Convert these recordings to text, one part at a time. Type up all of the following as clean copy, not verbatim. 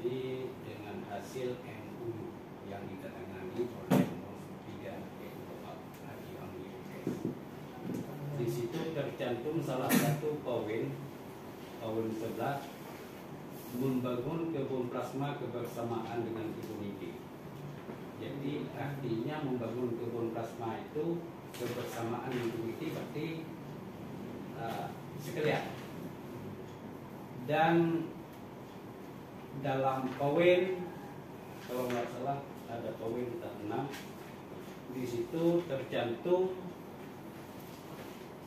Jadi dengan hasil MOU yang ditandatangani oleh Musbida Bapak Haji Amri S. Di situ tercantum salah satu poin 11, membangun kebun plasma kebersamaan dengan komuniti. Jadi artinya membangun kebun plasma itu kebersamaan dengan komuniti berarti sekalian. Dan dalam poin, kalau nggak salah ada poin 6, di situ tercantum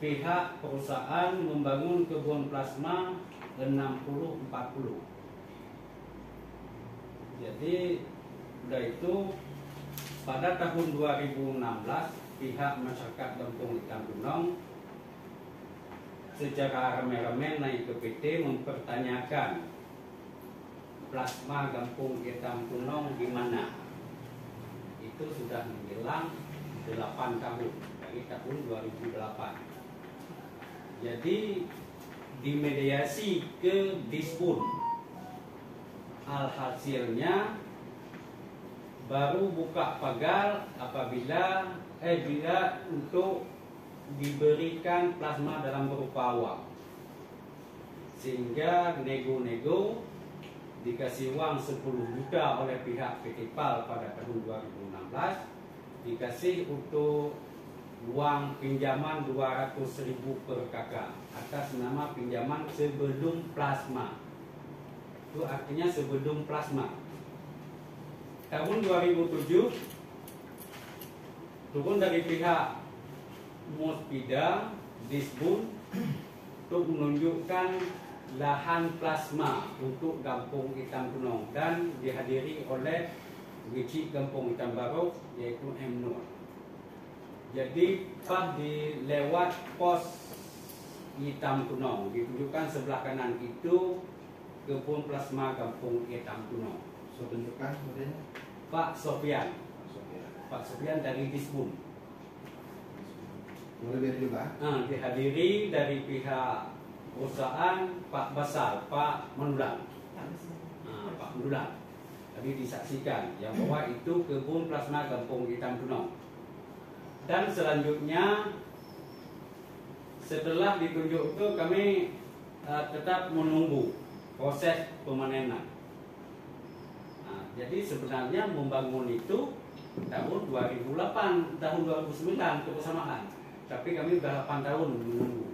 pihak perusahaan membangun kebun plasma 60-40. Jadi udah itu pada tahun 2016 pihak masyarakat Kampung Ikan Tunong secara rame-rame naik ke PT mempertanyakan plasma Kampung Ikan Tunong di mana. Itu sudah menjelang 8 tahun dari tahun 2008. Jadi dimediasi ke Dispun. Alhasilnya baru buka pagar apabila bila untuk diberikan plasma dalam berupa uang. Sehingga nego-nego dikasih uang 10 juta oleh pihak PT PAL pada tahun 2016, dikasih untuk uang pinjaman 200.000 per kakak atas nama pinjaman sebelum plasma. Itu artinya sebelum plasma. Tahun 2007 turun dari pihak Musbida Disbun untuk menunjukkan lahan plasma untuk Kampung Ikan Tunong dan dihadiri oleh Wicik Kampung Ikan Baru yaitu M. Nur. Jadi pas di lewat pos Hitam Tunong ditunjukkan sebelah kanan itu kebun plasma Kampung Hitam Tunong. So tunjukkan modelnya Pak Sofian. Pak Sofian dari Disbun. Boleh juga. Dihadiri dari pihak perusahaan Pak Basal, Pak Menulang. Pak Menulang. Tadi disaksikan yang bahwa itu kebun plasma Kampung Ikan Tunong. Dan selanjutnya setelah ditunjuk itu kami tetap menunggu proses pemanenan. Jadi sebenarnya membangun itu tahun 2008, tahun 2009 kebersamaan. Tapi kami sudah 8 tahun menunggu.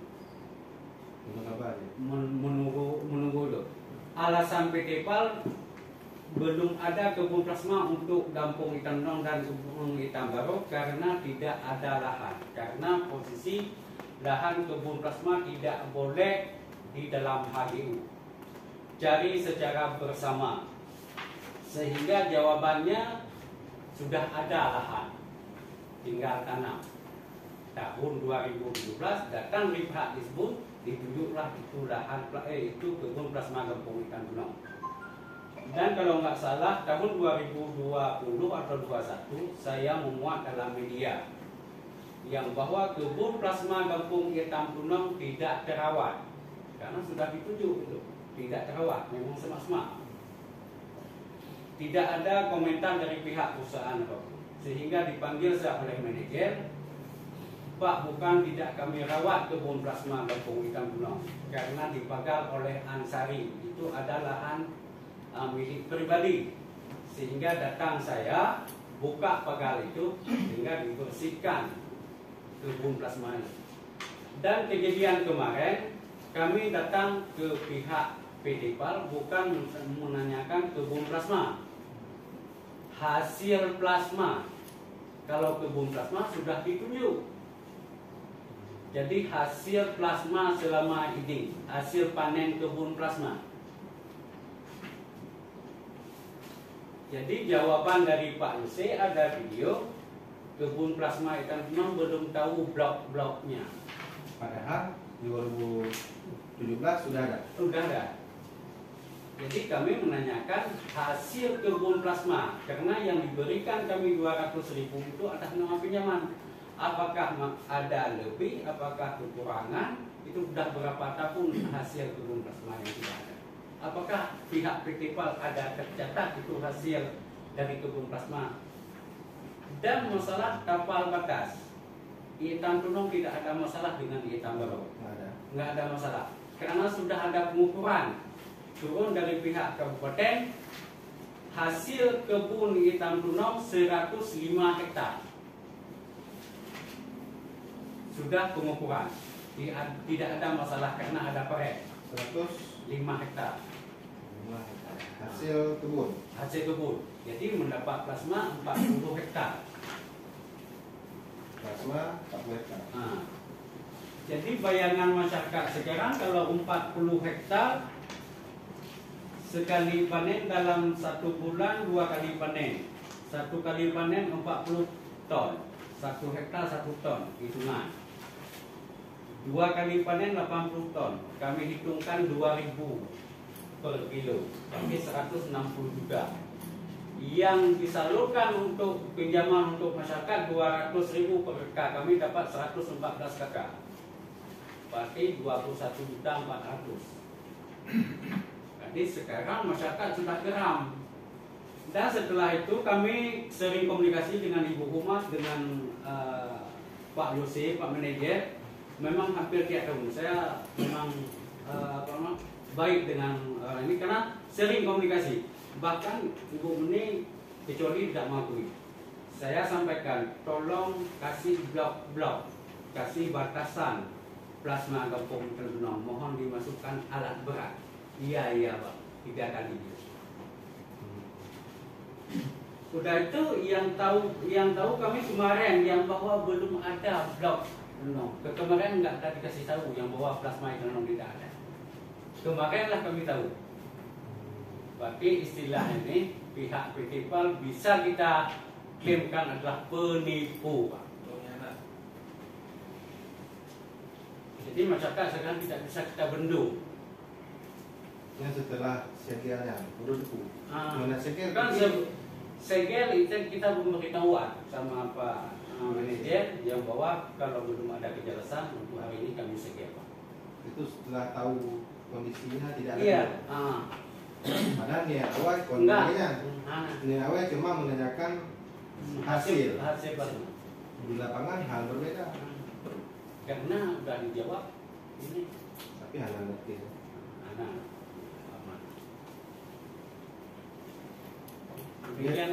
Menunggu itu. Alasan PT PAL belum ada kebun plasma untuk Kampung Ikan Tunong dan Kampung Ikan Baru karena tidak ada lahan. Karena posisi lahan kebun plasma tidak boleh di dalam HGU. Cari secara bersama. Sehingga jawabannya sudah ada lahan, tinggal tanam. Tahun 2017 datang di pihak Disbun, ditunjuklah itu lahan itu kebun plasma Kampung Ikan Tunong. Dan kalau nggak salah tahun 2020 atau 2021 saya memuat dalam media yang bahwa kebun plasma Kampung Ikan Tunong tidak terawat karena sudah ditunjuk itu tidak terawat, memang semak-semak. Tidak ada komentar dari pihak perusahaan sehingga dipanggil saya oleh manajer, Pak, bukan tidak kami rawat kebun plasma Kampung Ikan Tunong karena dipagar oleh Ansari, itu ada lahan milik pribadi, sehingga datang saya buka pagar itu sehingga dibersihkan kebun plasma ini. Dan kejadian kemarin kami datang ke pihak PT PAL bukan menanyakan kebun plasma, hasil plasma. Kalau kebun plasma sudah ditunjuk. Jadi hasil plasma selama ini, hasil panen kebun plasma. Jadi jawaban dari Pak Yuse ada video kebun plasma Ikan Tunong belum tahu blok-bloknya. Padahal 2017 sudah ada. Sudah ada. Jadi kami menanyakan hasil kebun plasma karena yang diberikan kami 200.000 itu atas nama pinjaman. Apakah ada lebih, apakah kekurangan? Itu sudah berapa tahun hasil kebun plasma yang tidak ada. apakah pihak PT PAL ada tercatat itu hasil dari kebun plasma. Dan masalah kapal batas, Iitan Tunong tidak ada masalah dengan Iitan Baru, nggak ada masalah, karena sudah ada pengukuran turun dari pihak kabupaten. Hasil kebun Iitan Tunong 105 hektar sudah pengukuran, tidak ada masalah karena ada paret 105 hektar. Hasil kebun. Jadi mendapat plasma 40 hektar. Plasma 40 hektar. Jadi bayangan masyarakat sekarang kalau 40 hektar sekali panen dalam 1 bulan 2 kali panen. 1 kali panen 40 ton. 1 hektar 1 ton hitungan. 2 kali panen 80 ton. Kami hitungkan 2.000 per kilo. Tapi 160 juga. Yang disalurkan untuk pinjaman untuk masyarakat 200.000 per kakak. Kami dapat 114 kakak. Berarti 21.400. Jadi sekarang masyarakat sudah geram. Dan setelah itu kami sering komunikasi dengan Ibu Humas, dengan Pak Yose, Pak Manajer. Memang hampir tiap tahun saya memang baik dengan orang ini karena sering komunikasi. Bahkan Ibu Meni kecuali tidak mengakui. Saya sampaikan, tolong kasih blok-blok, kasih batasan plasma Kampung Iitan Tunong. Mohon dimasukkan alat berat. Iya Pak, 3 kali. Udah itu yang tahu kami kemarin yang bahwa belum ada blok Tunong. Kemarin nggak ada dikasih tahu yang bahwa plasma Iitan Tunong tidak ada. Kemarinlah kami tahu. Berarti istilah ini pihak PT PAL bisa kita klaimkan adalah penipu, Pak. Jadi masyarakat sekarang tidak bisa kita bendung. Yang setelah segelnya, udah tipu. Mana segel? Kan segel itu kita memberitahuan sama Pak Manajer yang bahwa kalau belum ada kejelasan untuk hari ini kami segel, Pak. Itu setelah tahu kondisinya tidak ada. Iya. Padahal niat awal kondisinya. Niat awal cuma menanyakan hasil. Plasma. Di lapangan hal berbeda. Karena udah dijawab ini. Tapi hal ngerti. Aman. Demikian.